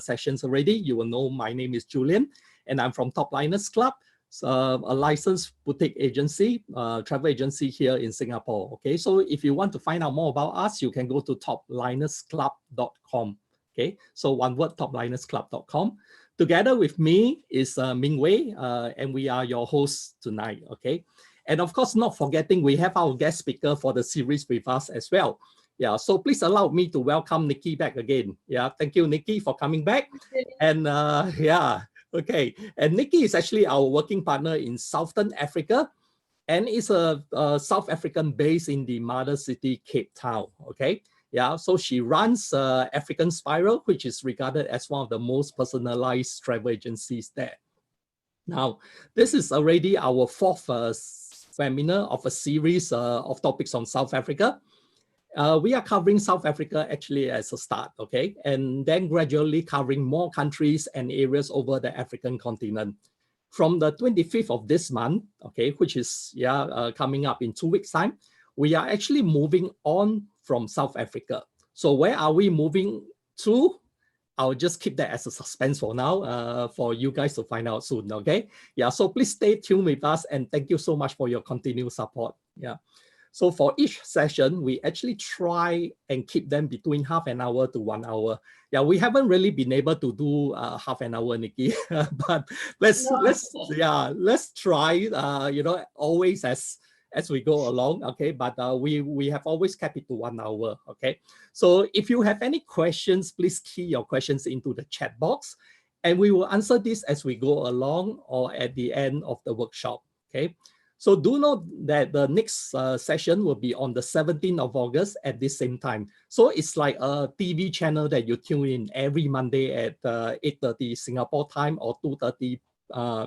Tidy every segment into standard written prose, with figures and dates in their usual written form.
sessions already, you will know my name is Julian, and I'm from Top Liners Club, a licensed boutique agency, travel agency here in Singapore. Okay, so if you want to find out more about us, you can go to toplinersclub.com. Okay, so one word, toplinersclub.com. Together with me is Ming Wei, and we are your hosts tonight. Okay, and of course, not forgetting, we have our guest speaker for the series with us as well. Yeah, so please allow me to welcome Nikki back again. Yeah, thank you, Nikki, for coming back. And yeah, okay. And Nikki is actually our working partner in Southern Africa, and is a South African based in the mother city, Cape Town. Okay, yeah. So she runs African Spiral, which is regarded as one of the most personalized travel agencies there. Now, this is already our fourth webinar of a series of topics on South Africa. We are covering South Africa actually as a start, okay? And then gradually covering more countries and areas over the African continent. From the 25th of this month, okay, which is coming up in 2 weeks' time, we are actually moving on from South Africa. So where are we moving to? I'll just keep that as a suspense for now, for you guys to find out soon, okay? Yeah, so please stay tuned with us, and thank you so much for your continued support. Yeah. So for each session, we actually try and keep them between half an hour to 1 hour. Yeah, we haven't really been able to do half an hour, Nikki, but let's try. You know, always as we go along, okay. But we have always kept it to 1 hour, okay. So if you have any questions, please key your questions into the chat box, and we will answer this as we go along or at the end of the workshop, okay. So do note that the next session will be on the 17th of August at this same time. So it's like a TV channel that you tune in every Monday at 8:30 Singapore time or 2:30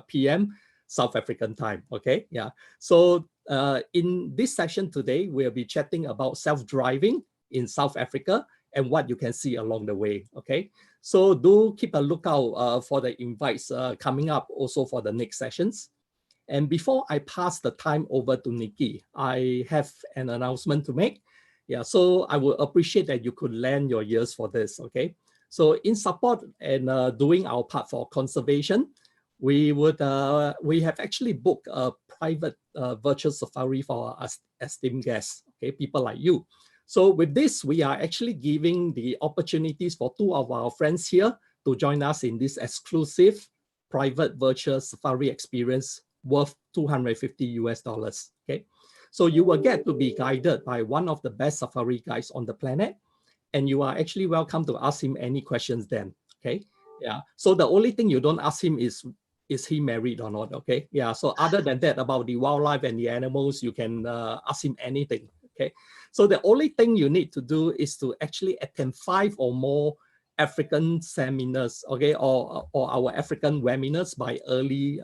p.m. South African time, okay? Yeah. So in this session today, we'll be chatting about self-driving in South Africa and what you can see along the way, okay? So do keep a lookout for the invites coming up also for the next sessions. And before I pass the time over to Nikki, I have an announcement to make. Yeah, so I would appreciate that you could lend your ears for this, okay? So in support and doing our part for conservation, we have actually booked a private virtual safari for our esteemed guests, okay, people like you. So with this, we are actually giving the opportunities for 2 of our friends here to join us in this exclusive private virtual safari experience worth $250 US, okay? So you will get to be guided by one of the best safari guides on the planet, and you are actually welcome to ask him any questions then, okay? Yeah, so the only thing you don't ask him is he married or not, okay? Yeah, so other than that, about the wildlife and the animals, you can ask him anything, okay? So the only thing you need to do is to actually attend 5 or more African seminars, okay, or our African webinars by early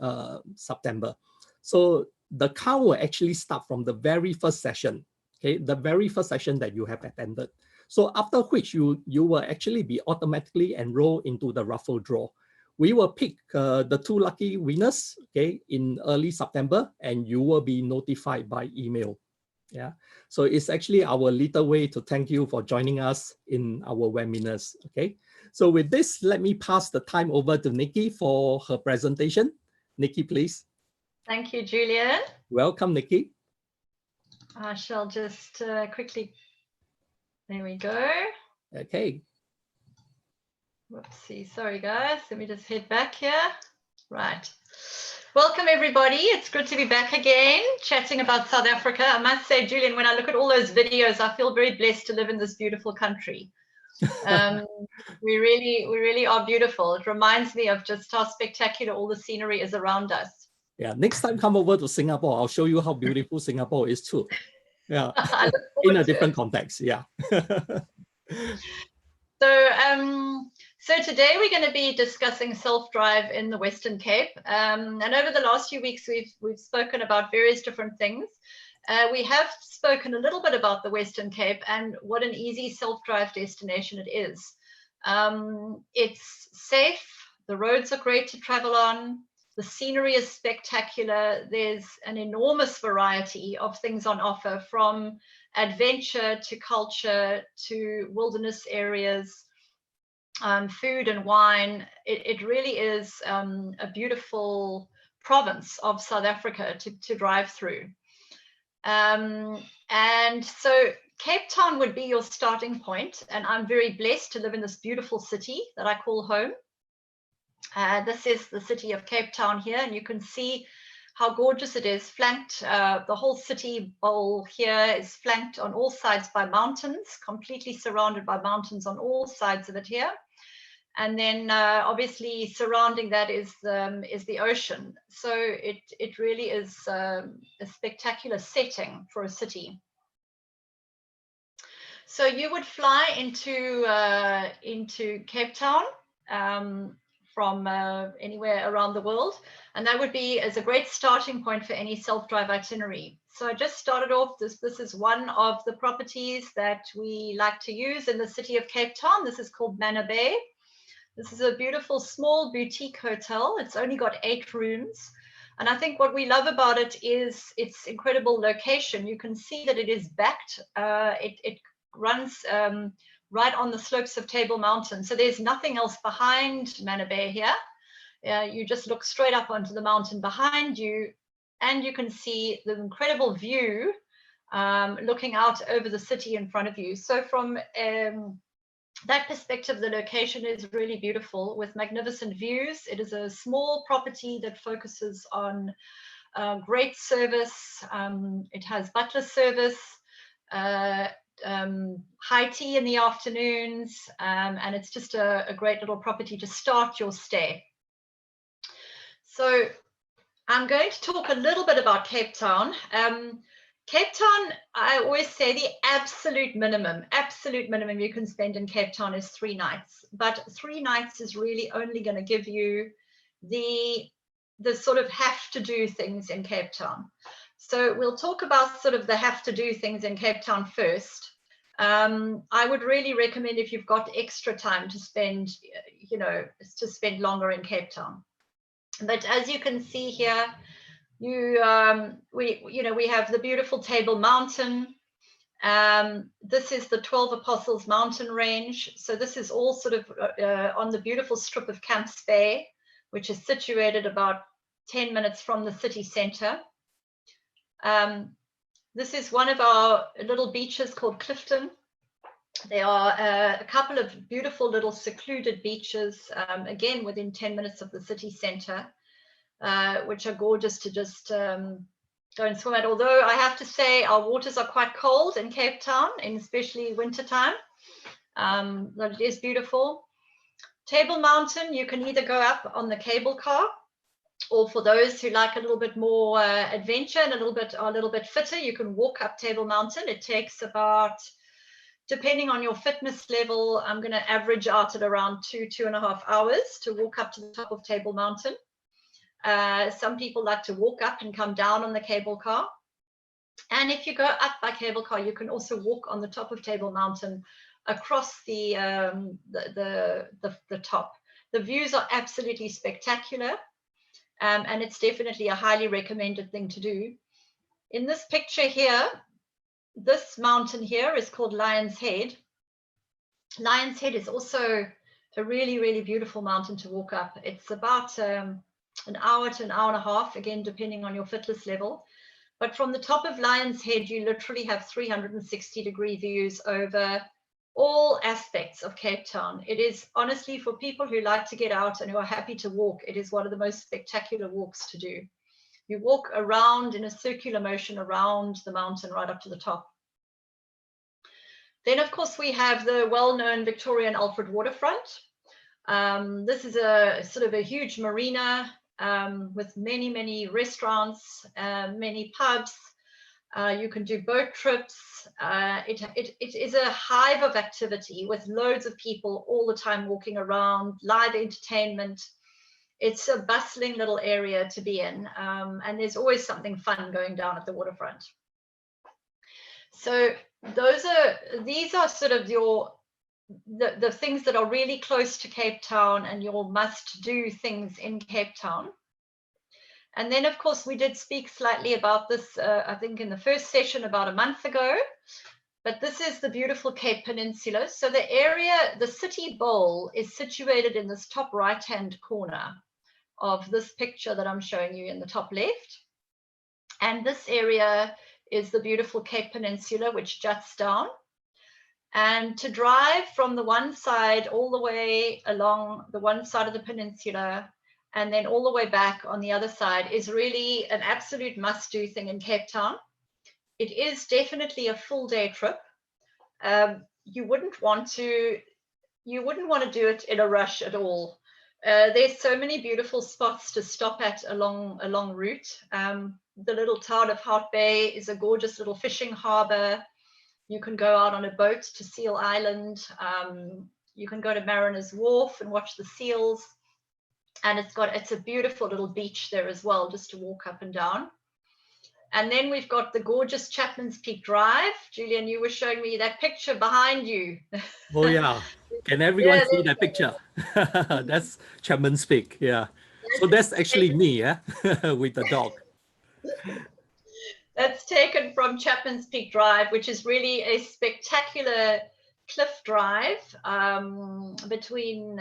September. So the count will actually start from the very first session, okay, the very first session that you have attended. So after which you will actually be automatically enrolled into the raffle draw. We will pick the 2 lucky winners, okay, in early September, and you will be notified by email. Yeah, so it's actually our little way to thank you for joining us in our webinars, okay? So with this, let me pass the time over to Nikki for her presentation. Nikki, please. Thank you, Julian. Welcome, Nikki. I shall just quickly, there we go. Okay. Whoopsie, sorry guys, let me just head back here. Right. Welcome everybody. It's good to be back again, chatting about South Africa. I must say, Julian, when I look at all those videos, I feel very blessed to live in this beautiful country. We really are beautiful. It reminds me of just how spectacular all the scenery is around us. Yeah, next time come over to Singapore, I'll show you how beautiful Singapore is too. Yeah, in a different context. Yeah. So today we're going to be discussing self-drive in the Western Cape. And over the last few weeks, we've spoken about various different things. We have spoken a little bit about the Western Cape and what an easy self-drive destination it is. It's safe, the roads are great to travel on, the scenery is spectacular, there's an enormous variety of things on offer, from adventure to culture to wilderness areas. food and wine. It really is a beautiful province of South Africa to drive through. And so Cape Town would be your starting point, and I'm very blessed to live in this beautiful city that I call home. This is the city of Cape Town here, and you can see how gorgeous it is, flanked, the whole city bowl here is flanked on all sides by mountains, completely surrounded by mountains on all sides of it here. And then obviously surrounding that is the ocean. So it really is a spectacular setting for a city. So you would fly into Cape Town from anywhere around the world, and that would be as a great starting point for any self-drive itinerary. So I just started off, this is one of the properties that we like to use in the city of Cape Town. This is called Manor Bay. This is a beautiful small boutique hotel. It's only got 8 rooms. And I think what we love about it is its incredible location. You can see that it is backed. It runs right on the slopes of Table Mountain. So there's nothing else behind Manor Bay here. You just look straight up onto the mountain behind you, and you can see the incredible view looking out over the city in front of you. So from that perspective, the location is really beautiful with magnificent views. It is a small property that focuses on great service. It has butler service, high tea in the afternoons, and it's just a great little property to start your stay. So I'm going to talk a little bit about Cape Town. Cape Town, I always say the absolute minimum you can spend in Cape Town is 3 nights. But 3 nights is really only going to give you the sort of have to do things in Cape Town. So we'll talk about sort of the have to do things in Cape Town first. I would really recommend, if you've got extra time to spend, to spend longer in Cape Town. But as you can see here, we have the beautiful Table Mountain. This is the 12 Apostles mountain range. So this is all sort of on the beautiful strip of Camps Bay, which is situated about 10 minutes from the city center. This is one of our little beaches called Clifton. There are a couple of beautiful little secluded beaches, again, within 10 minutes of the city center, which are gorgeous to just go and swim at. Although I have to say our waters are quite cold in Cape Town, especially wintertime, but it is beautiful. Table Mountain, you can either go up on the cable car, or for those who like a little bit more adventure and a little bit fitter, you can walk up Table Mountain. It takes about, depending on your fitness level, I'm going to average out at around 2.5 hours to walk up to the top of Table Mountain. Some people like to walk up and come down on the cable car. And if you go up by cable car, you can also walk on the top of Table Mountain across the top. The views are absolutely spectacular. And it's definitely a highly recommended thing to do. In this picture here, this mountain here is called Lion's Head. Lion's Head is also a really, really beautiful mountain to walk up. It's about an hour to an hour and a half, again, depending on your fitness level. But from the top of Lion's Head, you literally have 360-degree views over all aspects of Cape Town. It is honestly, for people who like to get out and who are happy to walk, it is one of the most spectacular walks to do. You walk around in a circular motion around the mountain right up to the top. Then, of course, we have the well-known Victoria and Alfred waterfront. This is a sort of a huge marina with many, many restaurants, many pubs. You can do boat trips. It is a hive of activity with loads of people all the time walking around, live entertainment. It's a bustling little area to be in, and there's always something fun going down at the waterfront. So these are sort of the things that are really close to Cape Town and your must-do things in Cape Town. And then, of course, we did speak slightly about this, I think, in the first session about a month ago. But this is the beautiful Cape Peninsula. So the area, the city bowl, is situated in this top right-hand corner of this picture that I'm showing you in the top left. And this area is the beautiful Cape Peninsula, which juts down. And to drive from the one side all the way along the one side of the peninsula and then all the way back on the other side is really an absolute must-do thing in Cape Town. It is definitely a full day trip. You wouldn't want to do it in a rush at all. There's so many beautiful spots to stop at along route. The little town of Hout Bay is a gorgeous little fishing harbor. You can go out on a boat to Seal Island. You can go to Mariner's Wharf and watch the seals. And it's a beautiful little beach there as well, just to walk up and down. And then we've got the gorgeous Chapman's Peak Drive. Julian, you were showing me that picture behind you. Oh yeah, can everyone see that picture? That's Chapman's Peak, yeah. So that's actually me, yeah, with the dog. That's taken from Chapman's Peak Drive, which is really a spectacular cliff drive between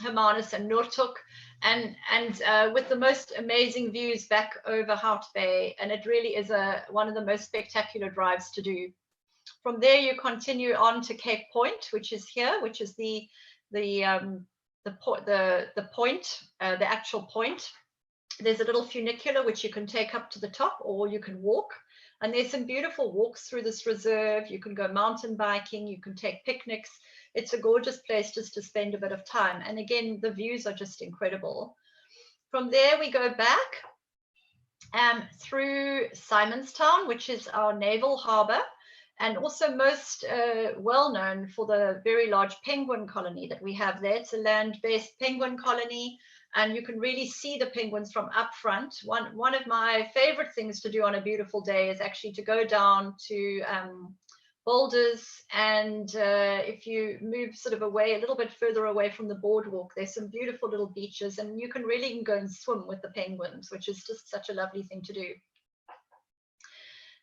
Hermanus and Noordhoek, and with the most amazing views back over Hout Bay. And it really is one of the most spectacular drives to do. From there, you continue on to Cape Point, which is here, which is the actual point. There's a little funicular which you can take up to the top, or you can walk. And there's some beautiful walks through this reserve. You can go mountain biking, you can take picnics. It's a gorgeous place just to spend a bit of time. And again, the views are just incredible. From there, we go back through Simonstown, which is our naval harbor, and also most well known for the very large penguin colony that we have there. It's a land-based penguin colony, and you can really see the penguins from up front. One of my favorite things to do on a beautiful day is actually to go down to Boulders, and if you move sort of away, a little bit further away from the boardwalk, there's some beautiful little beaches, and you can really go and swim with the penguins, which is just such a lovely thing to do.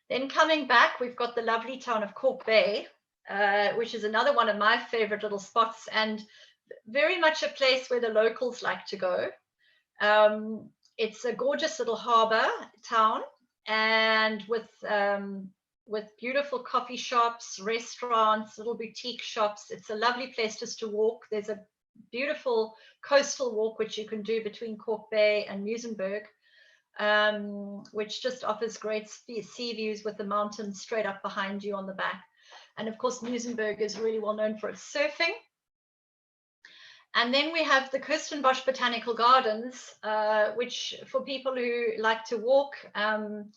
Then coming back, we've got the lovely town of Kalk Bay, which is another one of my favorite little spots, and very much a place where the locals like to go. It's a gorgeous little harbor town, and with beautiful coffee shops, restaurants, little boutique shops. It's a lovely place just to walk. There's a beautiful coastal walk which you can do between Kalk Bay and Muizenberg, which just offers great sea views with the mountains straight up behind you on the back. And of course, Muizenberg is really well known for its surfing. And then we have the Kirstenbosch Botanical Gardens, which for people who like to walk and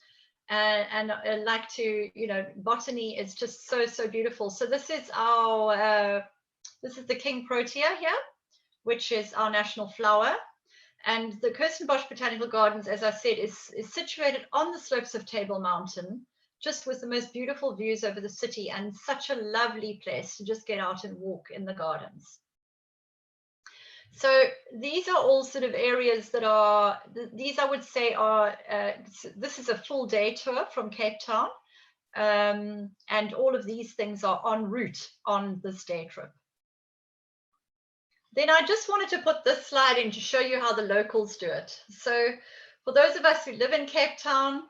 like to, botany is just so beautiful. So this is this is the King Protea here, which is our national flower. And the Kirstenbosch Botanical Gardens, as I said, is situated on the slopes of Table Mountain, just with the most beautiful views over the city, and such a lovely place to just get out and walk in the gardens. So these are all sort of areas that are, these I would say are, this is a full day tour from Cape Town. And all of these things are en route on this day trip. Then I just wanted to put this slide in to show you how the locals do it. So for those of us who live in Cape Town,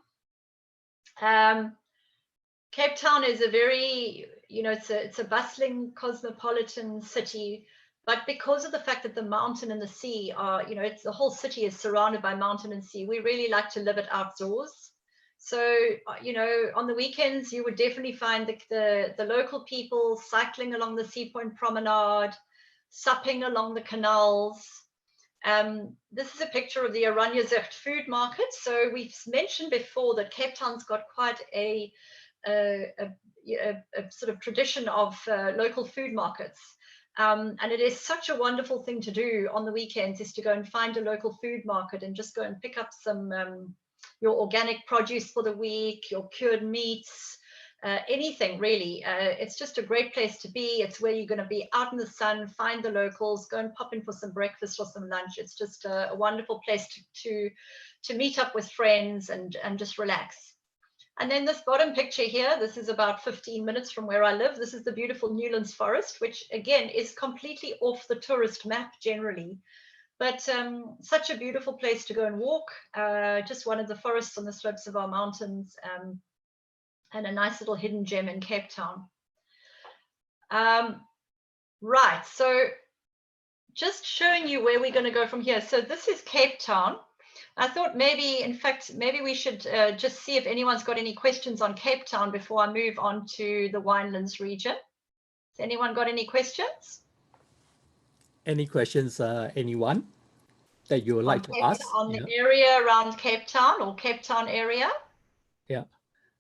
Cape Town is a very, it's a bustling cosmopolitan city. But because of the fact that the mountain and the sea are, the whole city is surrounded by mountain and sea, we really like to live it outdoors. So, on the weekends, you would definitely find the local people cycling along the Sea Point Promenade, supping along the canals. This is a picture of the Oranjezicht food market. So we've mentioned before that Cape Town's got quite a sort of tradition of local food markets. And it is such a wonderful thing to do on the weekends, is to go and find a local food market and just go and pick up some your organic produce for the week, your cured meats, anything really. It's just a great place to be. It's where you're going to be out in the sun, find the locals, go and pop in for some breakfast or some lunch. It's just a wonderful place to meet up with friends and just relax. And then this bottom picture here, this is about 15 minutes from where I live. This is the beautiful Newlands Forest, which again is completely off the tourist map generally. But such a beautiful place to go and walk, just one of the forests on the slopes of our mountains, and a nice little hidden gem in Cape Town. Right, so just showing you where we're going to go from here. So this is Cape Town. I thought maybe, in fact, maybe we should just see if anyone's got any questions on Cape Town before I move on to the Winelands region. Has anyone got any questions? Any questions, anyone that you would like to ask? On the area around Cape Town or Cape Town area? Yeah.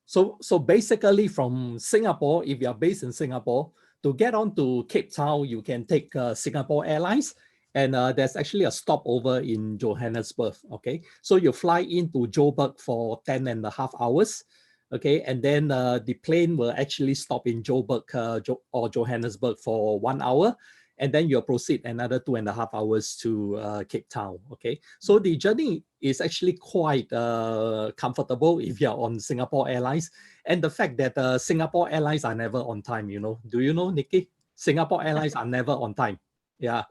So basically from Singapore, if you are based in Singapore, to get on to Cape Town, you can take Singapore Airlines, and there's actually a stopover in Johannesburg, okay? So you fly into Joburg for 10.5 hours, okay? And then the plane will actually stop in Joburg or Johannesburg for 1 hour, and then you'll proceed another 2.5 hours to Cape Town, okay? So the journey is actually quite comfortable if you're on Singapore Airlines. And the fact that Singapore Airlines are never on time, you know. Do you know, Nikki? Singapore Airlines are never on time. Yeah.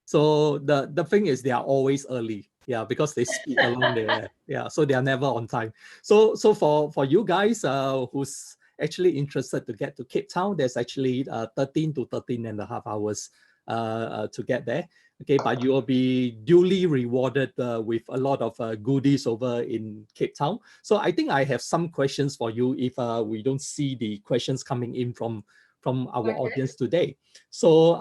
So the thing is they are always early. Yeah, because they speed along there. Yeah, so they are never on time. So for you guys who's actually interested to get to Cape Town, there's actually 13 to 13.5 hours to get there. Okay, but you will be duly rewarded with a lot of goodies over in Cape Town. So I think I have some questions for you if we don't see the questions coming in from our audience today. So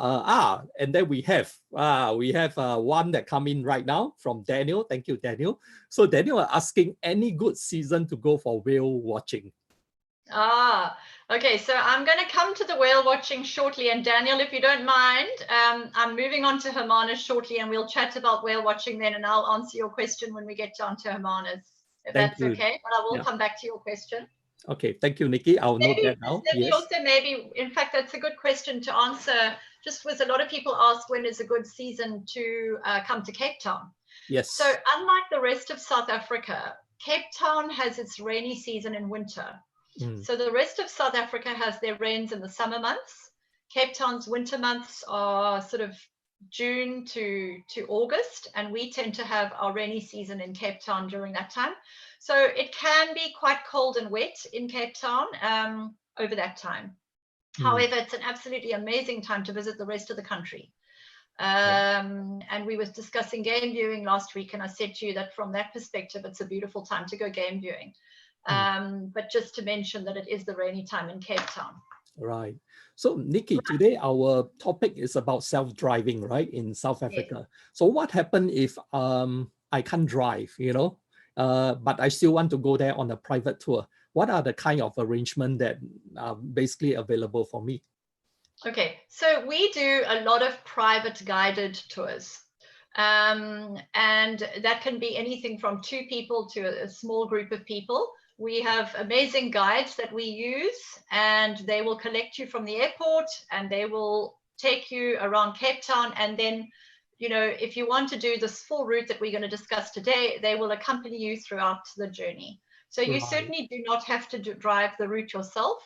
and then we have one that come in right now from Daniel. Thank you, Daniel. So Daniel are asking any good season to go for whale watching. Okay, so I'm going to come to the whale watching shortly, and Daniel, if you don't mind, I'm moving on to Hermanus shortly, and we'll chat about whale watching then, and I'll answer your question when we get down to Hermanus, if that's okay, but I will come back to your question. Okay, thank you, Nikki. I'll note that now. Yes. Also maybe, in fact, that's a good question to answer, just with a lot of people ask when is a good season to come to Cape Town. Yes. So unlike the rest of South Africa, Cape Town has its rainy season in winter. So the rest of South Africa has their rains in the summer months. Cape Town's winter months are sort of June to August, and we tend to have our rainy season in Cape Town during that time. So it can be quite cold and wet in Cape Town over that time. However, it's an absolutely amazing time to visit the rest of the country. And we were discussing game viewing last week, and I said to you that from that perspective, it's a beautiful time to go game viewing. But just to mention that it is the rainy time in Cape Town. Right. So Nikki, today our topic is about self-driving, right, in South Africa. So what happened if I can't drive, you know, but I still want to go there on a private tour? What are the kind of arrangement that are basically available for me? Okay, so we do a lot of private guided tours. And that can be anything from 2 people to a small group of people. We have amazing guides that we use, and they will collect you from the airport, and they will take you around Cape Town. And then, you know, if you want to do this full route that we're going to discuss today, they will accompany you throughout the journey. So you certainly do not have to drive the route yourself.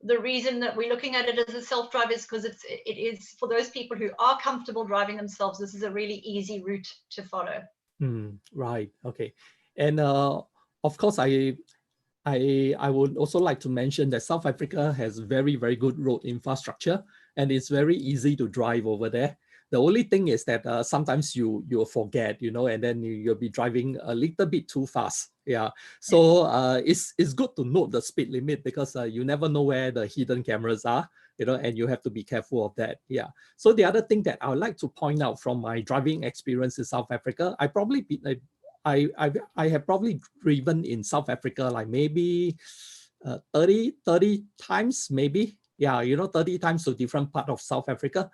The reason that we're looking at it as a self-drive is because it is for those people who are comfortable driving themselves. This is a really easy route to follow. Right. Okay. And of course, I would also like to mention that South Africa has very, very good road infrastructure, and it's very easy to drive over there. The only thing is that sometimes you'll forget, you know, and then you'll be driving a little bit too fast. Yeah. So it's good to note the speed limit, because you never know where the hidden cameras are, you know, and you have to be careful of that. Yeah. So the other thing that I would like to point out from my driving experience in South Africa, I have probably driven in South Africa like maybe 30 times, maybe. Yeah, you know, 30 times to different part of South Africa.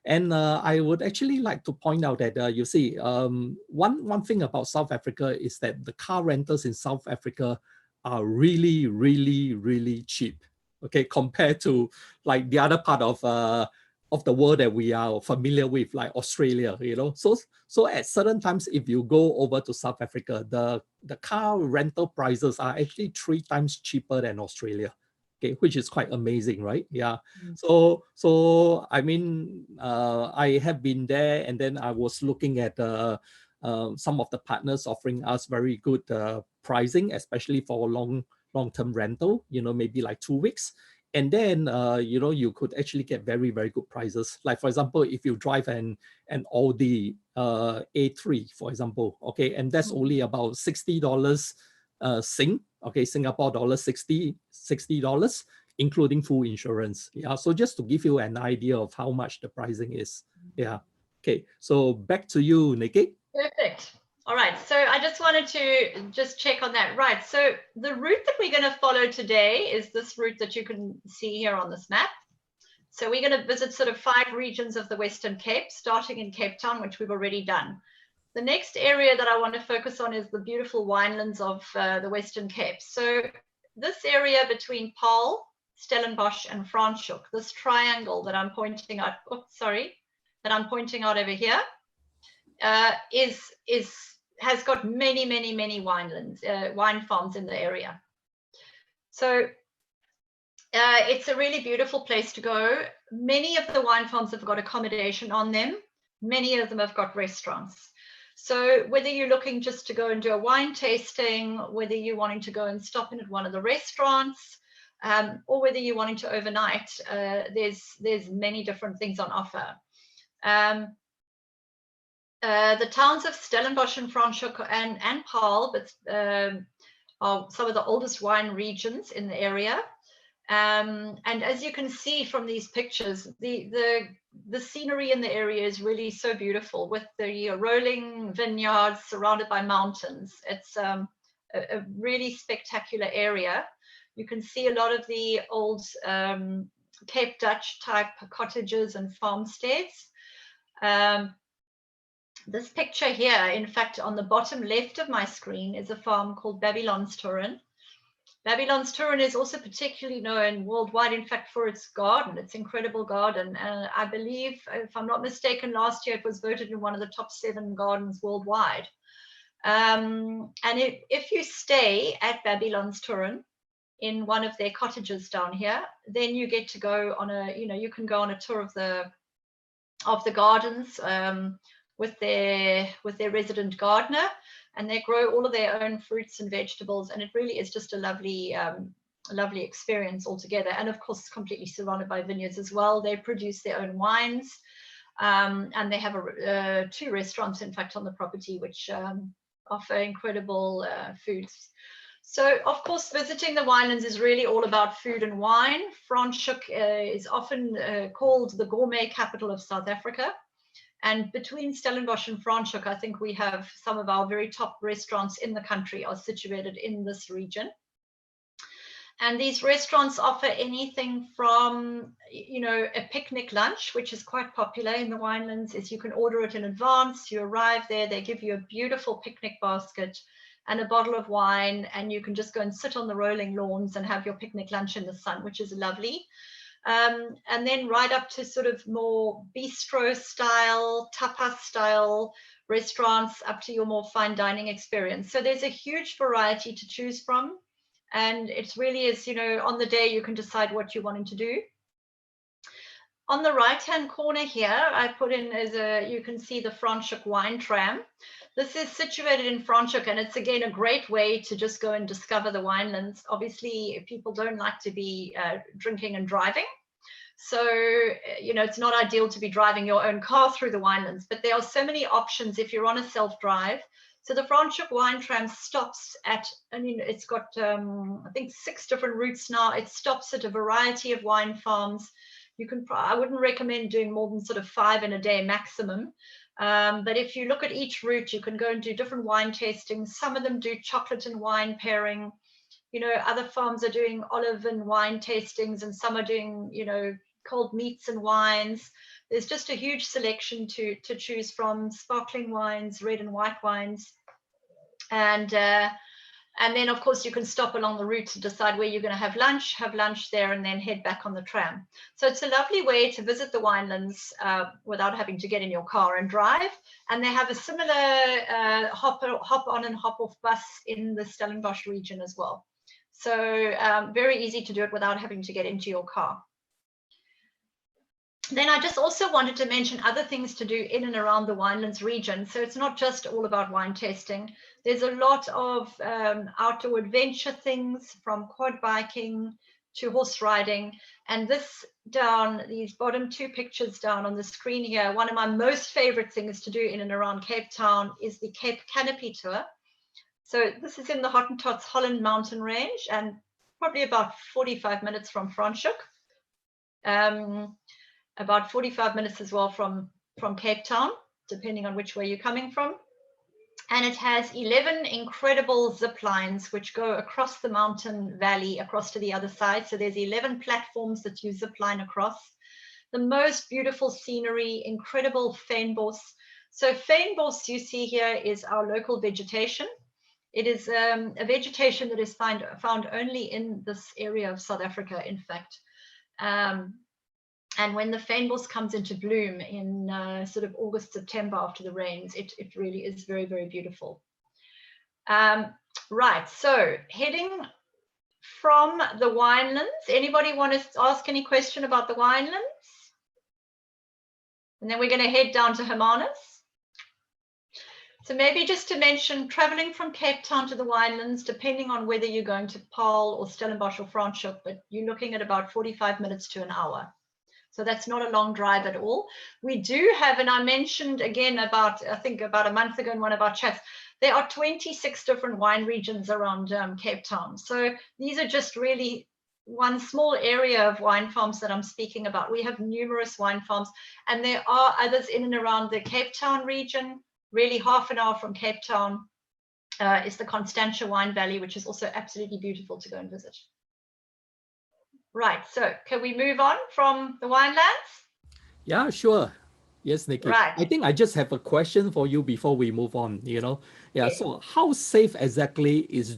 And I would actually like to point out that, you see, one thing about South Africa is that the car rentals in South Africa are really, really, really cheap, okay, compared to like the other part of of the world that we are familiar with, like Australia, you know. So at certain times, if you go over to South Africa, the car rental prices are actually 3 times cheaper than Australia. Okay, which is quite amazing, right? Yeah. So I mean, I have been there, and then I was looking at some of the partners offering us very good pricing, especially for long-term rental, you know, maybe like 2 weeks. And then, you know, you could actually get very, very good prices. Like, for example, if you drive an Audi A3, for example, okay, and that's only about $60 Singapore dollars, $60, including full insurance. Yeah, so just to give you an idea of how much the pricing is. Yeah. Okay, so back to you, Nikki. Perfect. All right, so I just wanted to just check on that. Right, so the route that we're going to follow today is this route that you can see here on this map. So we're going to visit sort of 5 regions of the Western Cape, starting in Cape Town, which we've already done. The next area that I want to focus on is the beautiful winelands of the Western Cape. So this area between Paarl, Stellenbosch, and Franschhoek, this triangle that I'm pointing out, that I'm pointing out over here, has got many winelands, wine farms in the area. So it's a really beautiful place to go. Many of the wine farms have got accommodation on them. Many of them have got restaurants. So whether you're looking just to go and do a wine tasting, whether you're wanting to go and stop in at one of the restaurants, or whether you're wanting to overnight, there's many different things on offer. The towns of Stellenbosch and Franschhoek and Paarl, are some of the oldest wine regions in the area. And as you can see from these pictures, the scenery in the area is really so beautiful, with the rolling vineyards surrounded by mountains. It's a really spectacular area. You can see a lot of the old Cape Dutch type cottages and farmsteads. This picture here, in fact, on the bottom left of my screen, is a farm called Babylonstoren. Babylonstoren is also particularly known worldwide, in fact, for its garden, its incredible garden. I believe, if I'm not mistaken, last year it was voted in one of the top 7 gardens worldwide. And if you stay at Babylonstoren in one of their cottages down here, then you get to go on you can go on a tour of the gardens with their resident gardener, and they grow all of their own fruits and vegetables, and it really is just a lovely lovely experience altogether. And of course, completely surrounded by vineyards as well. They produce their own wines, and they have 2 restaurants, in fact, on the property, which offer incredible foods. So, of course, visiting the winelands is really all about food and wine. Franschhoek is often called the gourmet capital of South Africa. And between Stellenbosch and Franschhoek, I think we have some of our very top restaurants in the country are situated in this region. And these restaurants offer anything from, a picnic lunch, which is quite popular in the winelands, is you can order it in advance. You arrive there, they give you a beautiful picnic basket and a bottle of wine, and you can just go and sit on the rolling lawns and have your picnic lunch in the sun, which is lovely. And then right up to sort of more bistro style, tapas style restaurants, up to your more fine dining experience. So there's a huge variety to choose from. And it really is, on the day you can decide what you're wanting to do. On the right-hand corner here, I put in you can see the Franschhoek wine tram. This is situated in Franschhoek, and it's again a great way to just go and discover the winelands. Obviously, people don't like to be drinking and driving. So, it's not ideal to be driving your own car through the winelands, but there are so many options if you're on a self-drive. So the Franschhoek wine tram stops at, it's got, I think 6 different routes now. It stops at a variety of wine farms. I wouldn't recommend doing more than sort of 5 in a day maximum. But if you look at each route, you can go and do different wine tastings. Some of them do chocolate and wine pairing. Other farms are doing olive and wine tastings, and some are doing, cold meats and wines. There's just a huge selection to choose from: sparkling wines, red and white wines. And And then, of course, you can stop along the route to decide where you're going to have lunch there, and then head back on the tram. So it's a lovely way to visit the winelands without having to get in your car and drive. And they have a similar hop on and hop off bus in the Stellenbosch region as well. So very easy to do it without having to get into your car. Then I just also wanted to mention other things to do in and around the Winelands region. So it's not just all about wine tasting. There's a lot of outdoor adventure things, from quad biking to horse riding. And these bottom two pictures down on the screen here, one of my most favorite things to do in and around Cape Town is the Cape Canopy Tour. So this is in the Hottentots Holland mountain range, and probably about 45 minutes from Franschhoek. About 45 minutes as well from Cape Town, depending on which way you're coming from. And it has 11 incredible zip lines which go across the mountain valley, across to the other side. So there's 11 platforms that you zip line across. The most beautiful scenery, incredible fynbos. So fynbos you see here is our local vegetation. It is a vegetation that is found only in this area of South Africa, in fact. And when the fynbos comes into bloom in sort of August, September after the rains, it really is very, very beautiful. Right, so heading from the winelands, anybody want to ask any question about the winelands? And then we're going to head down to Hermanus. So maybe just to mention, traveling from Cape Town to the winelands, depending on whether you're going to Paarl or Stellenbosch or Franschhoek, but you're looking at about 45 minutes to an hour. So that's not a long drive at all. We do have, and I mentioned again I think about a month ago in one of our chats, there are 26 different wine regions around Cape Town. So these are just really one small area of wine farms that I'm speaking about. We have numerous wine farms, and there are others in and around the Cape Town region. Really half an hour from Cape Town is the Constantia Wine Valley, which is also absolutely beautiful to go and visit. Right, so can we move on from the winelands? Yeah, sure. Yes, Nikki. Right. I think I just have a question for you before we move on, Yeah, yes. So how safe exactly is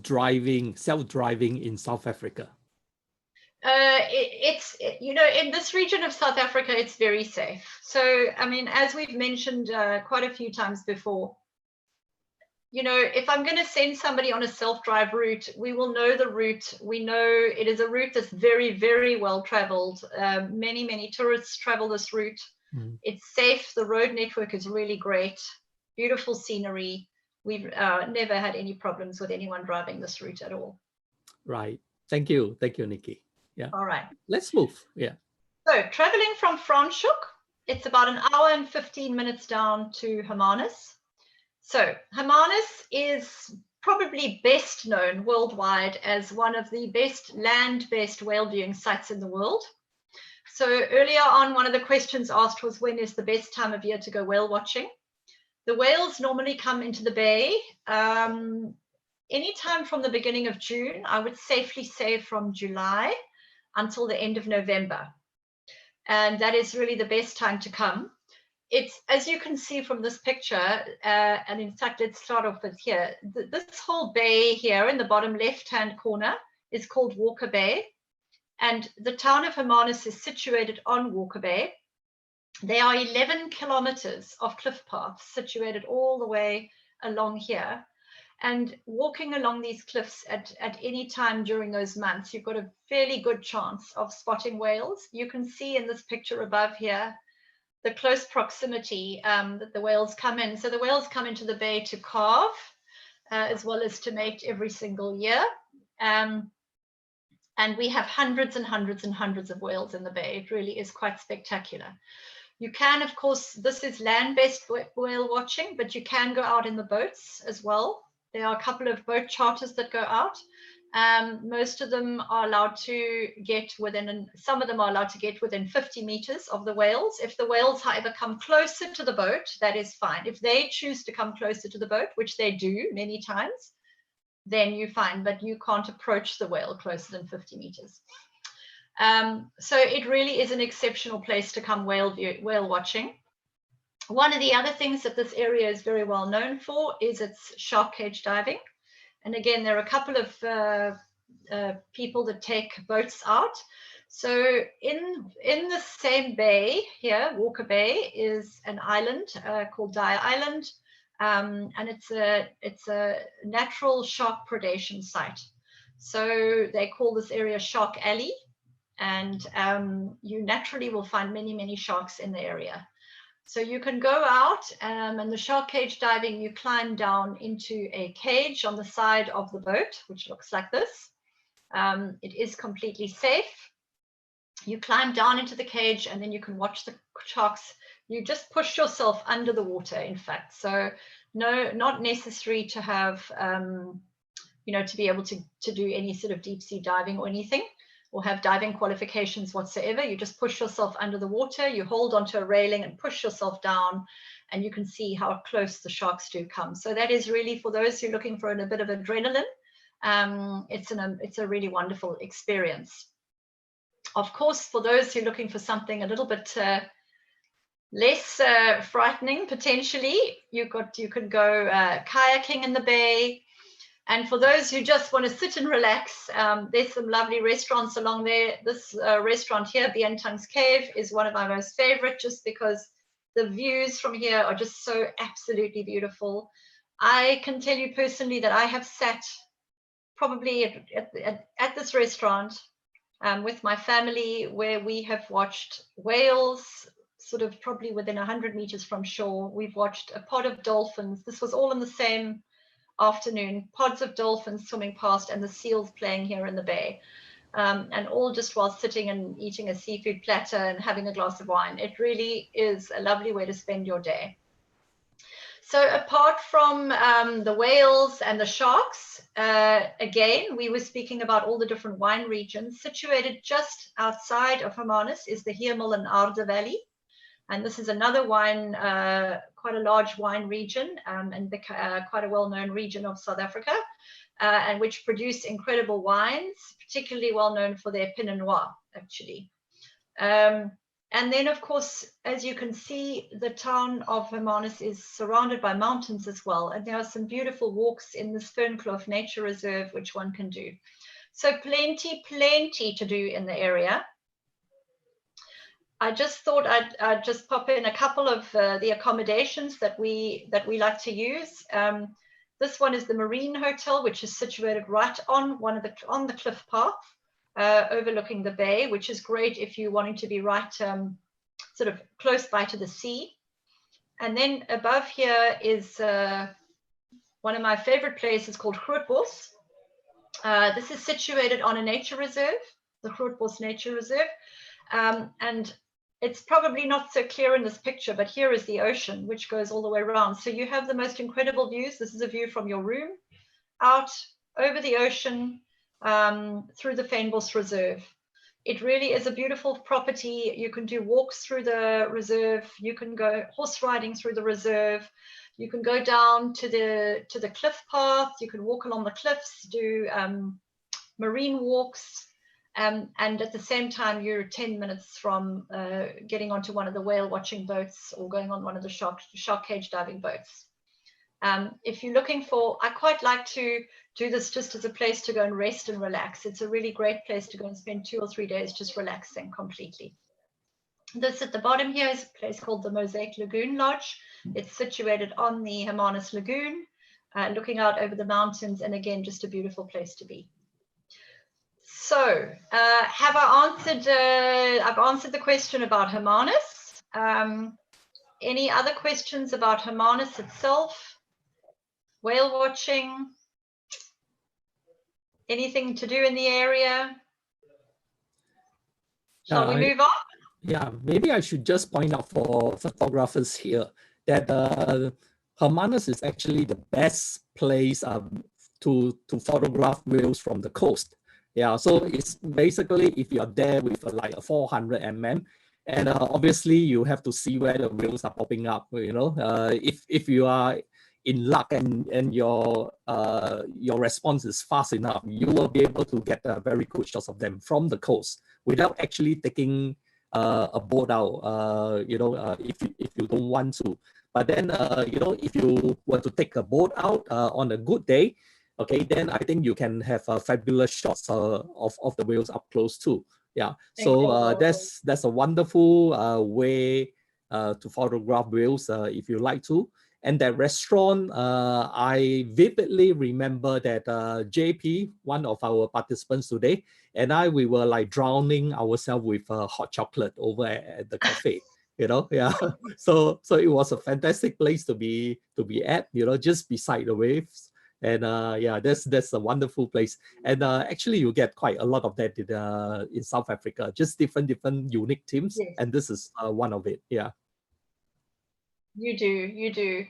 self-driving in South Africa? In this region of South Africa, it's very safe. So, I mean, as we've mentioned quite a few times before, if I'm going to send somebody on a self-drive route, we will know the route. We know it is a route that's very, very well traveled. Many, many tourists travel this route. Mm. It's safe. The road network is really great. Beautiful scenery. We've never had any problems with anyone driving this route at all. Right. Thank you. Thank you, Nikki. Yeah. All right. Let's move. Yeah. So traveling from Franschhoek, it's about an hour and 15 minutes down to Hermanus. So Hermanus is probably best known worldwide as one of the best land-based whale viewing sites in the world. So earlier on, one of the questions asked was, when is the best time of year to go whale watching? The whales normally come into the bay anytime from the beginning of June. I would safely say from July until the end of November. And that is really the best time to come. It's, as you can see from this picture, and in fact, let's start off with here. This whole bay here in the bottom left-hand corner is called Walker Bay. And the town of Hermanus is situated on Walker Bay. There are 11 kilometers of cliff paths situated all the way along here. And walking along these cliffs at any time during those months, you've got a fairly good chance of spotting whales. You can see in this picture above here the close proximity that the whales come in. So the whales come into the bay to calve as well as to mate every single year. And we have hundreds and hundreds and hundreds of whales in the bay. It really is quite spectacular. You can, of course, this is land-based whale watching, but you can go out in the boats as well. There are a couple of boat charters that go out. Most of them are allowed to get within, some of them are allowed to get within 50 meters of the whales. If the whales, however, come closer to the boat, that is fine. If they choose to come closer to the boat, which they do many times, then you're fine, but you can't approach the whale closer than 50 meters. So it really is an exceptional place to come whale watching. One of the other things that this area is very well known for is its shark cage diving. And again, there are a couple of people that take boats out. So in the same bay here, Walker Bay, is an island called Dyer Island, and it's a natural shark predation site. So they call this area Shark Alley, and you naturally will find many sharks in the area. So you can go out, and the shark cage diving, you climb down into a cage on the side of the boat, which looks like this. It is completely safe. You climb down into the cage, and then you can watch the sharks. You just push yourself under the water, in fact. So no, not necessary to have, to be able to do any sort of deep sea diving or anything, or have diving qualifications whatsoever. You just push yourself under the water, you hold onto a railing and push yourself down, and you can see how close the sharks do come. So that is really for those who are looking for a bit of adrenaline. It's a really wonderful experience. Of course, for those who are looking for something a little bit less frightening, potentially, you can go kayaking in the bay. And for those who just want to sit and relax, there's some lovely restaurants along there. This restaurant here, Bien Tang's Cave, is one of my most favorite, just because the views from here are just so absolutely beautiful. I can tell you personally that I have sat probably at this restaurant with my family, where we have watched whales, sort of probably within 100 meters from shore. We've watched a pod of dolphins. This was all in the same afternoon, pods of dolphins swimming past, and the seals playing here in the bay, and all just while sitting and eating a seafood platter and having a glass of wine. It really is a lovely way to spend your day. So apart from the whales and the sharks, again, we were speaking about all the different wine regions. Situated just outside of Hermanus is the Heermel and Arde Valley. And this is another wine, quite a large wine region, and quite a well-known region of South Africa, and which produce incredible wines, particularly well-known for their Pinot Noir, actually. And then, of course, as you can see, the town of Hermanus is surrounded by mountains as well. And there are some beautiful walks in this Fernkloof Nature Reserve, which one can do. So plenty to do in the area. I just thought I'd just pop in a couple of the accommodations that we like to use. This one is the Marine Hotel, which is situated right on the cliff path, overlooking the bay, which is great if you're wanting to be right sort of close by to the sea. And then above here is one of my favorite places called Grootbos. This is situated on a nature reserve, the Grootbos Nature Reserve. And it's probably not so clear in this picture, but here is the ocean, which goes all the way around. So you have the most incredible views. This is a view from your room, out over the ocean, through the Fynbos Reserve. It really is a beautiful property. You can do walks through the reserve. You can go horse riding through the reserve. You can go down to the cliff path. You can walk along the cliffs, do marine walks. And at the same time, you're 10 minutes from getting onto one of the whale watching boats or going on one of the shark cage diving boats. If you're looking for, I quite like to do this just as a place to go and rest and relax. It's a really great place to go and spend 2 or 3 days just relaxing completely. This at the bottom here is a place called the Mosaic Lagoon Lodge. It's situated on the Hermanus Lagoon, looking out over the mountains, and again, just a beautiful place to be. So, have I answered? I've answered the question about Hermanus. Any other questions about Hermanus itself? Whale watching? Anything to do in the area? Shall we move on? Yeah, maybe I should just point out for photographers here that Hermanus is actually the best place to photograph whales from the coast. Yeah, so it's basically if you're there with like a 400 mm, and obviously you have to see where the whales are popping up. You know, if you are in luck and your response is fast enough, you will be able to get very good shots of them from the coast without actually taking a boat out. If you don't want to. But then if you were to take a boat out on a good day, okay, then I think you can have fabulous shots of the whales up close too. Yeah, so that's a wonderful way to photograph whales if you like to. And that restaurant, I vividly remember that JP, one of our participants today, and we were like drowning ourselves with hot chocolate over at the cafe. You know, yeah. So it was a fantastic place to be at. You know, just beside the waves. And yeah, that's a wonderful place. And actually, you get quite a lot of that in South Africa. Just different unique teams, Yes. and this is one of it. Yeah. You do.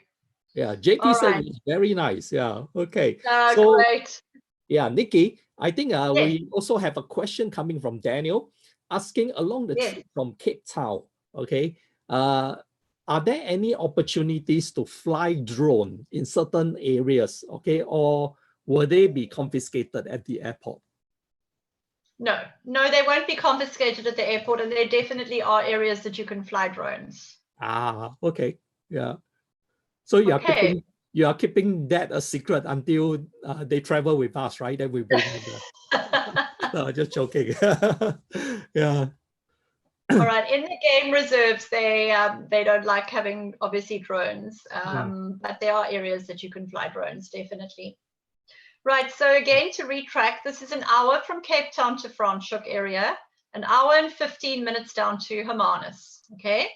Yeah, JP All said right. it's very nice. Yeah. Okay. So Great. yeah, Nikki, I think Yes. we also have a question coming from Daniel asking along the Yes. trip from Cape Town. Okay. Are there any opportunities to fly drone in certain areas? Okay, or will they be confiscated at the airport? No, they won't be confiscated at the airport, and there definitely are areas that you can fly drones. Ah, okay. Yeah. So you are keeping that a secret until they travel with us, right? Then we bring them. No, just joking. Yeah. All right. In the game reserves, they don't like having obviously drones, but there are areas that you can fly drones, definitely. Right. So again, to retrack, this is an hour from Cape Town to Franschhoek area, an hour and 15 minutes down to Hermanus. Okay.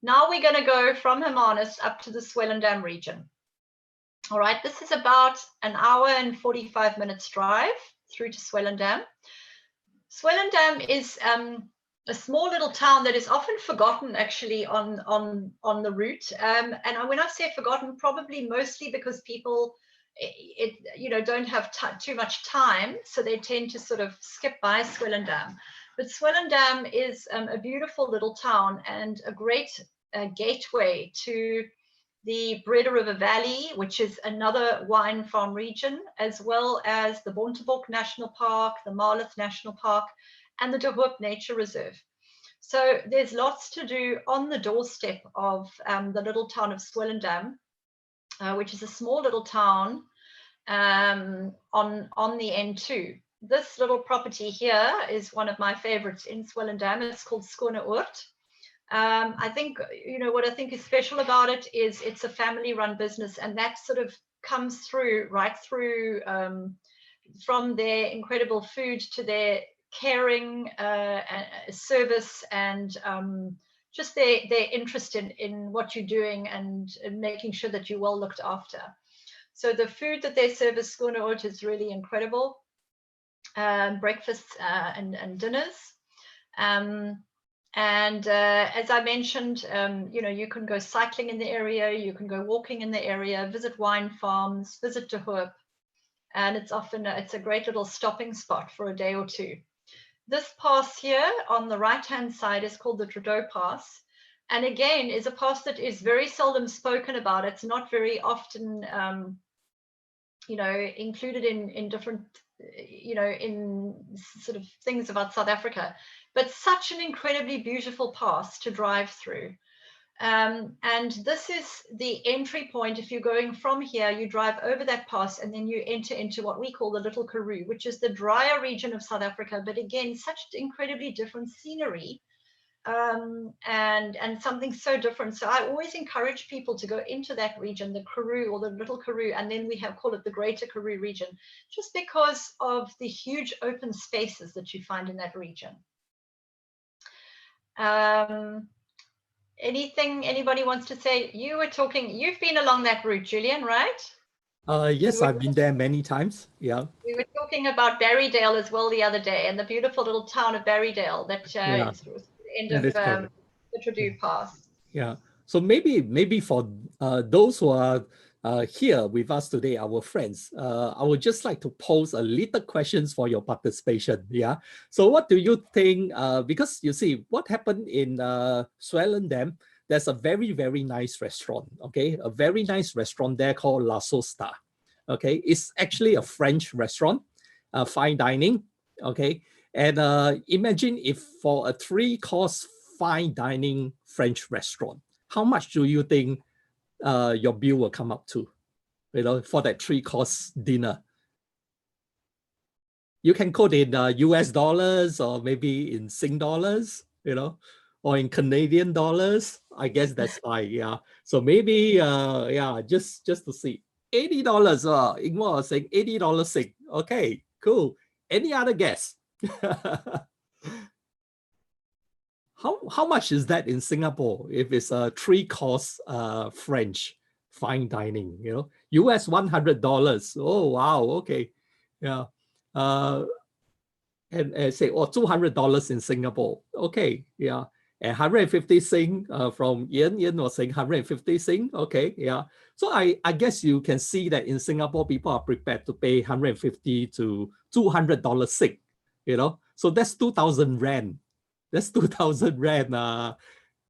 Now we're going to go from Hermanus up to the Swellendam region. All right. This is about an hour and 45 minutes drive through to Swellendam. Swellendam is a small little town that is often forgotten actually on the route. And when I say forgotten, probably mostly because people don't have too much time, so they tend to sort of skip by Swellendam. But Swellendam is a beautiful little town and a great gateway to the Breda River Valley, which is another wine farm region, as well as the Bontebok National Park, the Marloth National Park, and the De Hoop Nature Reserve. So there's lots to do on the doorstep of the little town of Swellendam, which is a small little town on the N2. This little property here is one of my favorites in Swellendam. It's called Skoneoord. I think, what I think is special about it is it's a family-run business, and that sort of comes through right through from their incredible food to their caring service and just their interest in what you're doing and making sure that you're well looked after. So the food that they serve at Skoneoord is really incredible. Breakfasts and dinners. And as I mentioned, you can go cycling in the area, you can go walking in the area, visit wine farms, visit De Hoop, and it's a great little stopping spot for a day or two. This pass here on the right-hand side is called the Trudeau Pass, and again is a pass that is very seldom spoken about. It's not very often, included in different, in sort of things about South Africa. But such an incredibly beautiful pass to drive through. And this is the entry point. If you're going from here, you drive over that pass and then you enter into what we call the Little Karoo, which is the drier region of South Africa. But again, such incredibly different scenery and something so different. So I always encourage people to go into that region, the Karoo or the Little Karoo, and then we call it the Greater Karoo region, just because of the huge open spaces that you find in that region. Anything anybody wants to say? You've been along that route, Julian, right? Yes, I've been there many times. Yeah. We were talking about Berrydale as well the other day, and the beautiful little town of Berrydale that is the end of the Trudeau Pass. Yeah. So maybe for those who are here with us today, our friends, I would just like to pose a little questions for your participation. Yeah. So what do you think? Because you see what happened in Swellendam, there's a very, very nice restaurant. Okay. A very nice restaurant there called La Sosta. Okay. It's actually a French restaurant, fine dining. Okay. And imagine if for a 3-course fine dining French restaurant, how much do you think your bill will come up to, for that 3-course dinner? You can quote in US dollars or maybe in Sing dollars, you know, or in Canadian dollars. I guess that's fine. Yeah. So maybe, yeah, just to see. $80. Ingmar was saying $80 Sing. Okay, cool. Any other guess? How much is that in Singapore if it's a 3-course French fine dining, you know? US $100. Oh, wow. Okay. Yeah. And say, or $200 in Singapore. Okay. Yeah. And 150 Sing from Yen. Yen was saying 150 Sing. Okay. Yeah. So I guess you can see that in Singapore, people are prepared to pay 150 to $200 Sing, you know? So that's 2,000 Rand. That's 2,000 Rand,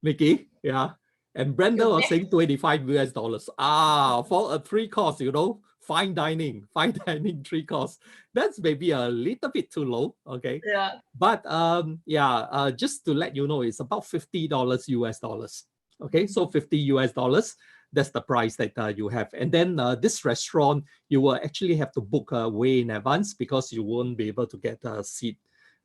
Nikki. Yeah. And Brenda was saying 25 US dollars. For a 3-course, you know, fine dining, 3-course. That's maybe a little bit too low. Okay. Yeah. But yeah, just to let you know, it's about $50 US dollars. Okay. So 50 US dollars. That's the price that you have. And then this restaurant, you will actually have to book way in advance because you won't be able to get a seat,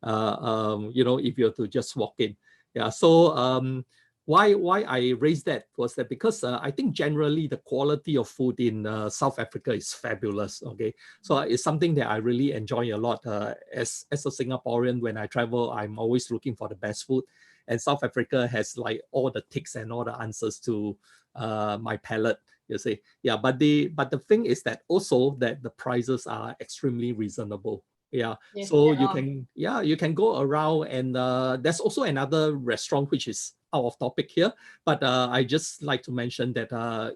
you know, if you're to just walk in. Yeah. So why I raised that was that because I think generally the quality of food in South Africa is fabulous. Okay, so it's something that I really enjoy a lot. As a Singaporean, when I travel, I'm always looking for the best food, and South Africa has like all the ticks and all the answers to my palate. You see, yeah. But the thing is that also that the prices are extremely reasonable. Yeah, Yes, so yeah. you can go around, and there's also another restaurant which is out of topic here, but I just like to mention that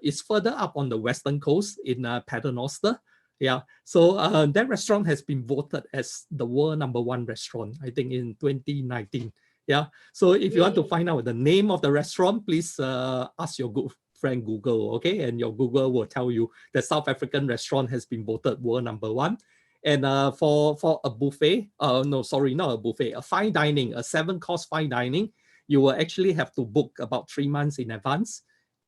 it's further up on the western coast in Paternoster. Yeah, so that restaurant has been voted as the world #1 restaurant, I think, in 2019. Yeah, so if you want to find out the name of the restaurant, please ask your good friend Google, okay? And your Google will tell you the South African restaurant has been voted world #1. And for a buffet, no, sorry, not a buffet, a fine dining, a 7-course fine dining, you will actually have to book about 3 months in advance.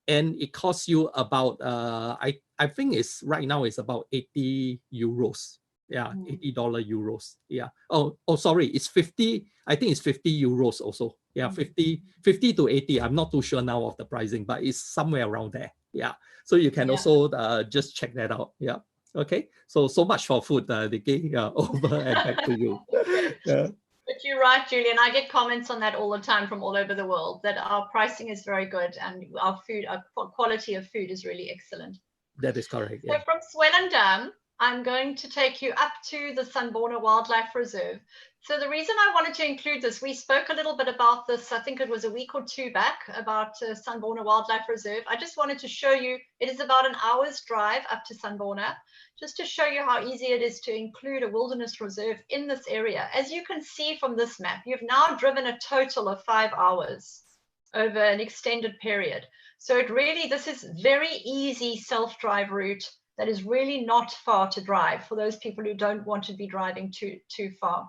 And it costs you about, I think it's right now it's about 80 euros. Yeah, $80 euros. Yeah. Oh, sorry, it's 50. I think it's 50 euros also. Yeah, 50 to 80. I'm not too sure now of the pricing, but it's somewhere around there. Yeah. So you can also just check that out. Yeah. Okay. So much for food, Nikki. Over and back to you. Yeah. But you're right, Julian. I get comments on that all the time from all over the world that our pricing is very good and our quality of food is really excellent. That is correct. So from Swellendam, I'm going to take you up to the Sanborna Wildlife Reserve. So the reason I wanted to include this, we spoke a little bit about this, I think it was a week or two back, about Sanborna Wildlife Reserve. I just wanted to show you, it is about an hour's drive up to Sanborna, just to show you how easy it is to include a wilderness reserve in this area. As you can see from this map, you've now driven a total of 5 hours over an extended period. So it really, this is very easy self-drive route that is really not far to drive for those people who don't want to be driving too far.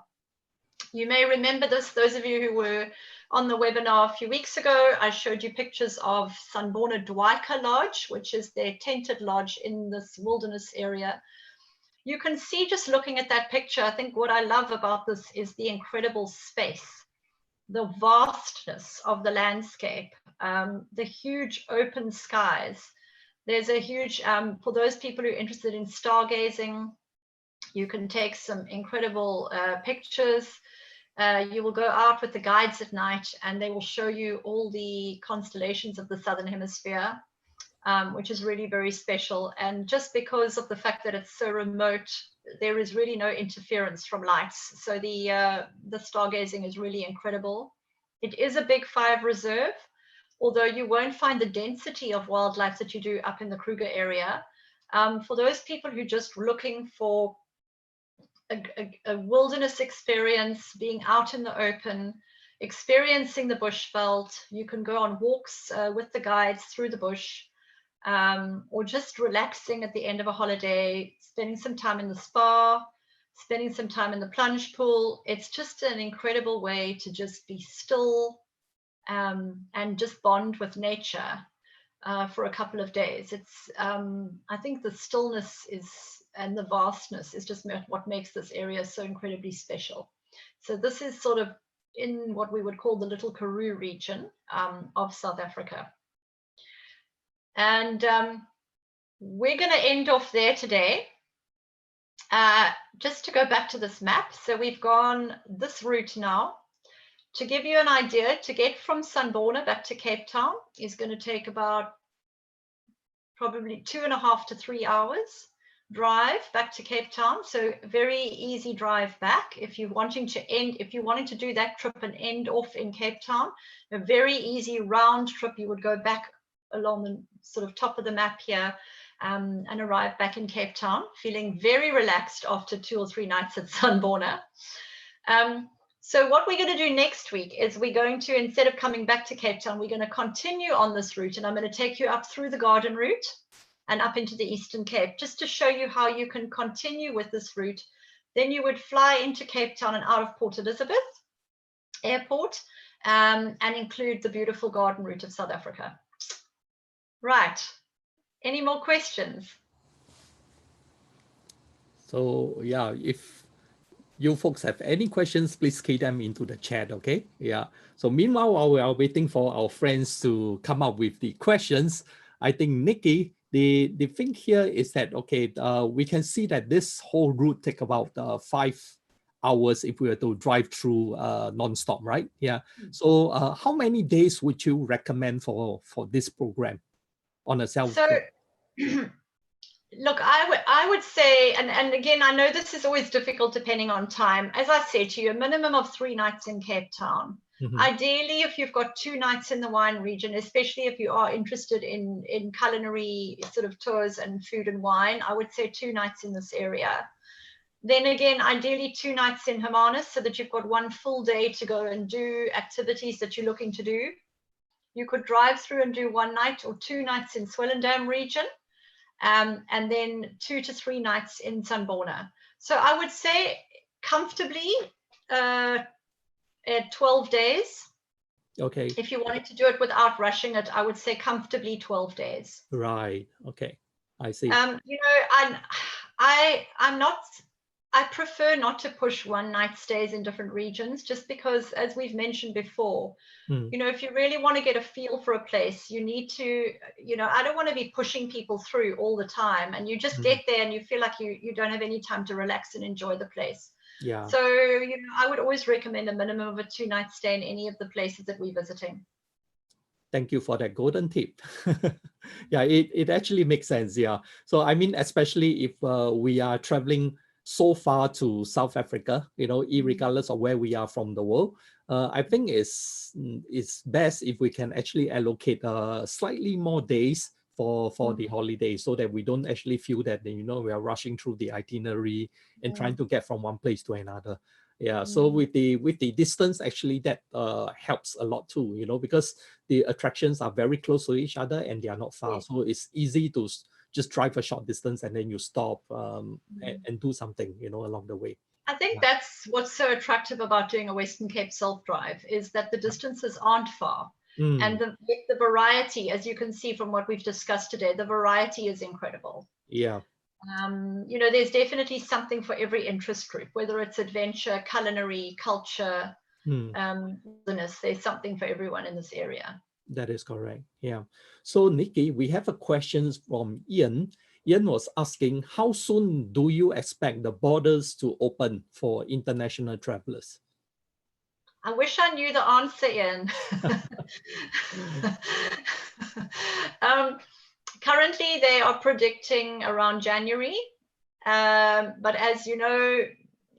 You may remember this, those of you who were on the webinar a few weeks ago, I showed you pictures of Sanborna Dwaika Lodge, which is their tented lodge in this wilderness area. You can see just looking at that picture, I think what I love about this is the incredible space, the vastness of the landscape, the huge open skies. There's a huge, for those people who are interested in stargazing, you can take some incredible pictures. You will go out with the guides at night and they will show you all the constellations of the Southern Hemisphere, which is really very special. And just because of the fact that it's so remote, there is really no interference from lights. So the stargazing is really incredible. It is a Big 5 reserve, although you won't find the density of wildlife that you do up in the Kruger area. For those people who are just looking for a wilderness experience, being out in the open, experiencing the bushveld, you can go on walks with the guides through the bush, or just relaxing at the end of a holiday, spending some time in the spa, spending some time in the plunge pool. It's just an incredible way to just be still and just bond with nature for a couple of days. It's I think the stillness and the vastness is just what makes this area so incredibly special. So this is sort of in what we would call the Little Karoo region of South Africa. And we're going to end off there today. Just to go back to this map. So we've gone this route now. To give you an idea, to get from Sanborna back to Cape Town is going to take about probably 2.5 to 3 hours drive back to Cape Town. So very easy drive back. If you're wanting to do that trip and end off in Cape Town, a very easy round trip. You would go back along the sort of top of the map here and arrive back in Cape Town, feeling very relaxed after 2 or 3 nights at Sanborna. So what we're going to do next week is we're going to, instead of coming back to Cape Town, we're going to continue on this route, and I'm going to take you up through the Garden Route and up into the Eastern Cape, just to show you how you can continue with this route. Then you would fly into Cape Town and out of Port Elizabeth Airport and include the beautiful Garden Route of South Africa. Right. Any more questions? So yeah, if you folks have any questions, please key them into the chat, okay? Yeah. So meanwhile, while we are waiting for our friends to come up with the questions, I think, Nikki, the thing here is that, okay, we can see that this whole route take about 5 hours if we were to drive through non-stop, right? Yeah. So how many days would you recommend for this program on a self? So, look, I would say, and again, I know this is always difficult depending on time. As I said to you, a minimum of 3 nights in Cape Town. Mm-hmm. Ideally, if you've got 2 nights in the wine region, especially if you are interested in culinary sort of tours and food and wine, I would say 2 nights in this area. Then again, ideally 2 nights in Hermanus, so that you've got 1 full day to go and do activities that you're looking to do. You could drive through and do 1 night or 2 nights in Swellendam region. And then 2 to 3 nights in Sanborna. So I would say comfortably 12 days. Okay. If you wanted to do it without rushing it, I would say comfortably 12 days. Right. Okay. I see. You know, I prefer not to push 1 night stays in different regions, just because, as we've mentioned before, you know, if you really want to get a feel for a place, you need to, you know, I don't want to be pushing people through all the time, and you just get there and you feel like you don't have any time to relax and enjoy the place. Yeah. So, you know, I would always recommend a minimum of a 2-night stay in any of the places that we're visiting. Thank you for that golden tip. Yeah, it actually makes sense. Yeah. So, I mean, especially if we are traveling so far to South Africa, you know, irregardless of where we are from the world, I think it's best if we can actually allocate slightly more days for the holiday, so that we don't actually feel that, you know, we are rushing through the itinerary and trying to get from one place to another. Yeah. So with the distance, actually that helps a lot too, you know, because the attractions are very close to each other and they are not far. So it's easy to just drive a short distance and then you stop and do something, you know, along the way. I think that's what's so attractive about doing a Western Cape self-drive, is that the distances aren't far. And the variety, as you can see from what we've discussed today, the variety is incredible. Yeah. You know, there's definitely something for every interest group, whether it's adventure, culinary, culture, wilderness. There's something for everyone in this area. That is correct. Yeah. So Nikki, we have a question from Ian. Ian was asking, how soon do you expect the borders to open for international travelers? I wish I knew the answer, Ian. Currently, they are predicting around January. But as you know,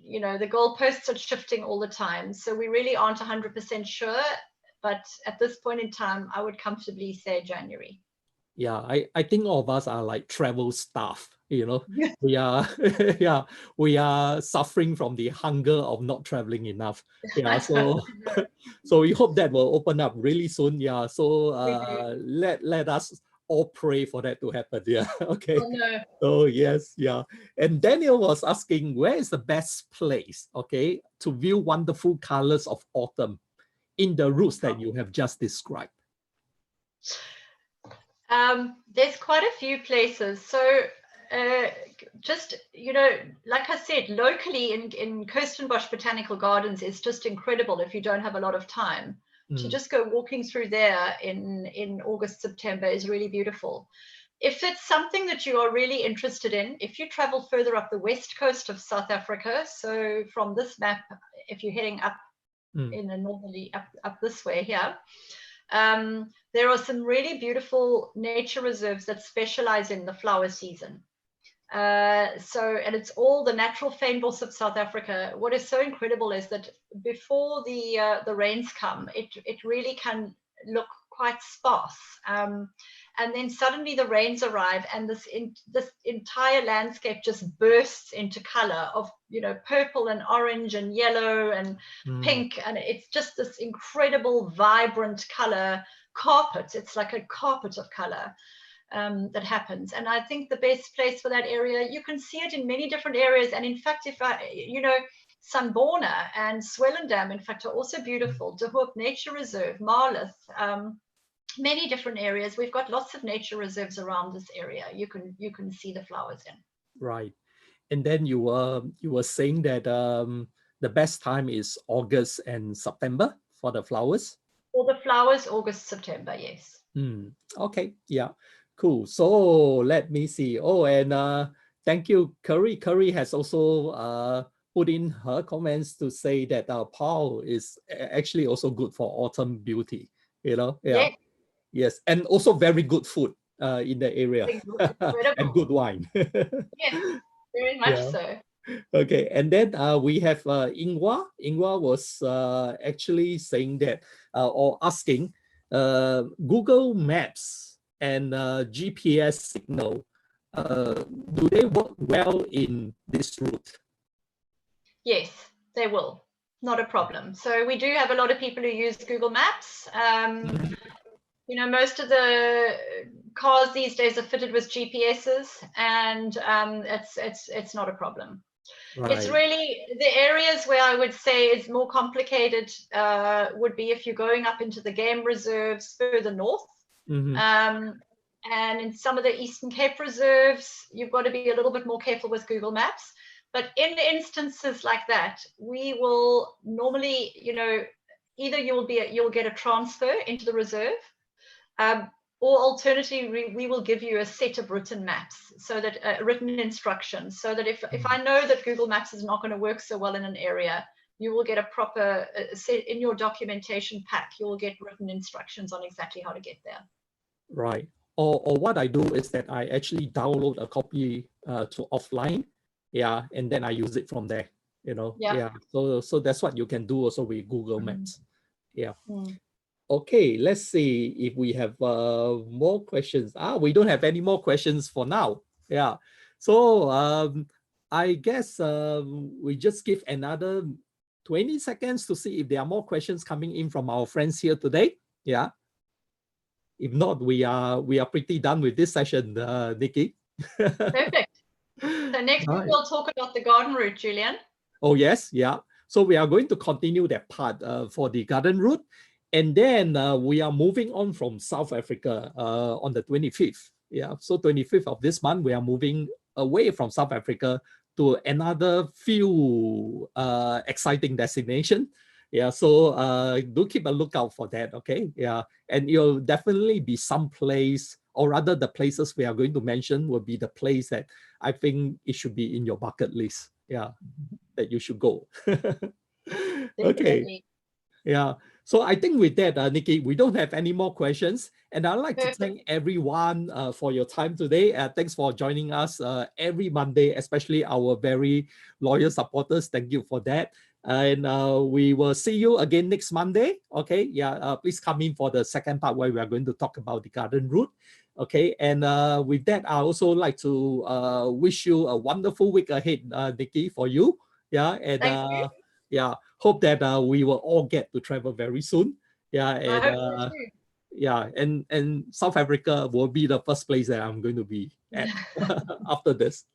the goalposts are shifting all the time. So we really aren't 100% sure. But at this point in time, I would comfortably say January. Yeah, I think all of us are like travel staff, you know. We are we are suffering from the hunger of not traveling enough. Yeah, so so we hope that will open up really soon. Yeah, so let us all pray for that to happen. Yeah, okay. Oh, no. So yes, yeah. And Daniel was asking, where is the best place, okay, to view wonderful colors of autumn in the routes that you have just described? There's quite a few places. So just, you know, like I said, locally in Kirstenbosch Botanical Gardens is just incredible if you don't have a lot of time. To just go walking through there in August, September is really beautiful. If it's something that you are really interested in, if you travel further up the west coast of South Africa, so from this map, if you're heading up in a northerly up this way here, there are some really beautiful nature reserves that specialize in the flower season. And it's all the natural fynbos of South Africa. What is so incredible is that before the rains come, it really can look quite sparse. And then suddenly the rains arrive, and this entire landscape just bursts into color of, you know, purple and orange and yellow and pink, and it's just this incredible vibrant color carpet. It's like a carpet of color. That happens. And I think the best place for that area, you can see it in many different areas. And in fact, you know, Sanbona and Swellendam, in fact, are also beautiful. De Hoop Nature Reserve, Marlith, many different areas. We've got lots of nature reserves around this area. You can see the flowers in. Right. And then you were saying that the best time is August and September for the flowers? For the flowers, August, September, yes. Okay, yeah. Cool. So let me see. Oh, and thank you, Curry. Curry has also put in her comments to say that Paul is actually also good for autumn beauty. You know, yeah, yes, and also very good food in the area and good wine. Yes, very much so. Okay, and then we have Ingwa. Ingwa was actually saying that or asking Google Maps and GPS signal, do they work well in this route? Yes, they will. Not a problem. So we do have a lot of people who use Google Maps. You know, most of the cars these days are fitted with GPSs, and it's not a problem. Right. It's really the areas where I would say is more complicated would be if you're going up into the game reserves further north. And in some of the Eastern Cape reserves, you've got to be a little bit more careful with Google Maps. But in instances like that, we will normally, you know, either you'll get a transfer into the reserve, or alternatively, we will give you a set of written maps, so that written instructions, so that if I know that Google Maps is not going to work so well in an area, you will get a proper set in your documentation pack. You will get written instructions on exactly how to get there. Right. Or what I do is that I actually download a copy to offline, yeah, and then I use it from there. You know, yeah. So that's what you can do also with Google Maps. Yeah. Okay, let's see if we have more questions. We don't have any more questions for now. Yeah. So I guess we just give another 20 seconds to see if there are more questions coming in from our friends here today. Yeah. If not, we are pretty done with this session, Nikki. Perfect. So next week we'll talk about the garden route, Julian. Oh yes, yeah. So we are going to continue that part for the garden route. And then we are moving on from South Africa on the 25th. Yeah, so 25th of this month, we are moving away from South Africa to another few exciting destination. Yeah, so do keep a lookout for that, okay? Yeah, and it'll definitely be some place, or rather the places we are going to mention will be the place that I think it should be in your bucket list. Yeah, that you should go. Okay. Yeah. So I think with that, Nikki, we don't have any more questions. And I'd like to thank everyone for your time today. Thanks for joining us every Monday, especially our very loyal supporters. Thank you for that. And we will see you again next Monday. Okay. Yeah. Please come in for the second part where we are going to talk about the garden route. Okay. And with that, I also like to wish you a wonderful week ahead, Nikki, for you. Yeah. And thank you. Yeah, hope that we will all get to travel very soon. Yeah, and I hope so too. Yeah, and South Africa will be the first place that I'm going to be at after this.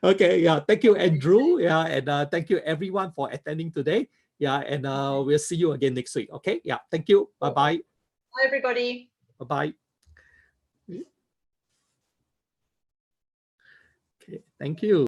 Okay, yeah, thank you, Andrew. Yeah, and thank you everyone for attending today. Yeah, and we'll see you again next week. Okay, yeah, thank you. Bye-bye. Bye, everybody. Bye-bye. Okay, thank you.